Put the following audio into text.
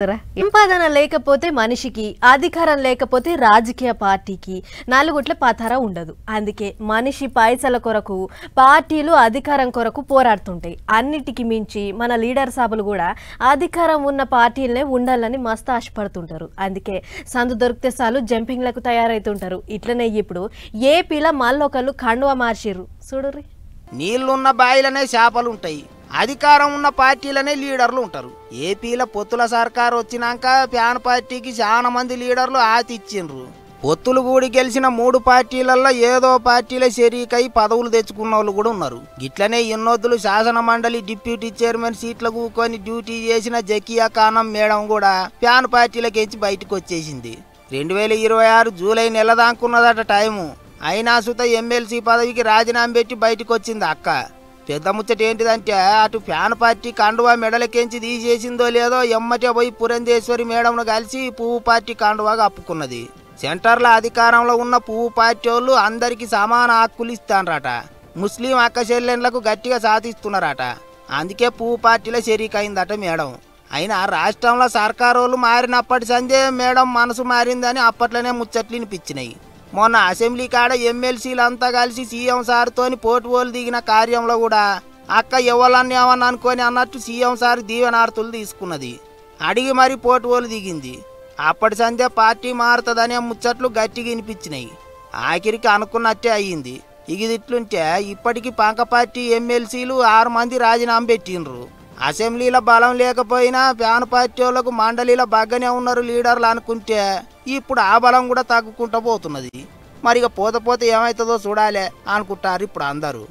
సంపాదన లేకపోతే మనిషికి, అధికారం లేకపోతే రాజకీయ పార్టీకి నాలుగుట్ల పాతార ఉండదు. అందుకే మనిషి పైసల కొరకు పార్టీలు అధికారం కొరకు పోరాడుతుంటాయి. అన్నిటికి మించి మన లీడర్ సాబులు కూడా అధికారం ఉన్న పార్టీలనే ఉండాలని మస్తు ఆశపడుతుంటారు. అందుకే సందు దొరికితే చాలు జంపింగ్లకు తయారైతుంటారు. ఇట్లనే ఇప్పుడు ఏపీలో మళ్ళొకళ్ళు కండువా మార్చిర్రు చూడుర్రి. నీళ్లున్న బాయిలనే చేపలుంటాయి, అధికారం ఉన్న పార్టీలనే లీడర్లు ఉంటారు. ఏపీలో పొత్తుల సర్కారు వచ్చినాక ప్యాన్ పార్టీకి చాలా మంది లీడర్లు ఆతిచ్చిండ్రు. పొత్తులు కూడి గెలిచిన 3 పార్టీలలో ఏదో పార్టీలే షరీకై పదవులు తెచ్చుకున్న వాళ్ళు కూడా ఉన్నారు. గిట్లనే ఎన్నొద్దులు శాసన మండలి డిప్యూటీ చైర్మన్ సీట్లు కూకొని డ్యూటీ చేసిన జకియా ఖానం మేడం కూడా ప్యాన్ పార్టీలకెంచి బయటకు వచ్చేసింది. 2026 జూలై నెల దాకున్నదట టైము. అయినా సుత ఎమ్మెల్సీ పదవికి రాజీనామా పెట్టి బయటకు వచ్చింది అక్క. పెద్ద ముచ్చట ఏంటిదంటే అటు ప్యాన్ పార్టీ కండువా మెడలకెంచి తీసేసిందో లేదో ఎమ్మటే పోయి పురంధేశ్వరి మేడంను కలిసి పువ్వు పార్టీ కండువాగా అప్పుకున్నది. సెంటర్లో అధికారంలో ఉన్న పువ్వు పార్టీ వాళ్ళు అందరికీ సమాన హక్కులు ఇస్తానరట. ముస్లిం అక్క చెల్లెండ్లకు గట్టిగా సాధిస్తున్నారట. అందుకే పువ్వు పార్టీలో షరీకైందట మేడం. అయినా రాష్ట్రంలో సర్కారు వాళ్ళు మారినప్పటి సందే మేడం మనసు మారిందని అప్పట్లోనే ముచ్చట్లు వినిపించినాయి. మొన్న అసెంబ్లీ కాడ ఎమ్మెల్సీలంతా కలిసి సీఎం సార్తోని పోటువోలు దిగిన కార్యంలో కూడా అక్క ఎవరన్నా ఏమన్నా అనుకొని అన్నట్టు సీఎం సార్ దీవెనార్తులు తీసుకున్నది. అడిగి మరీ పోటువోలు దిగింది. అప్పటి సందే పార్టీ మారుతుందనే ముచ్చట్లు గట్టిగా వినిపించినాయి. ఆఖరికి అనుకున్నట్టే అయ్యింది. ఇట్లుంటే ఇప్పటికీ పంక పార్టీ ఎమ్మెల్సీలు 6 మంది రాజీనామా పెట్టిండ్రు. అసెంబ్లీలో బలం లేకపోయినా ప్యాన్ పార్టీ వాళ్ళకు మండలిలో బాగానే ఉన్నారు లీడర్లు అనుకుంటే ఇప్పుడు ఆ బలం కూడా తగ్గుకుంటూ పోతున్నది. మరిగా పోతే ఏమవుతుందో చూడాలే అనుకుంటారు ఇప్పుడు అందరూ.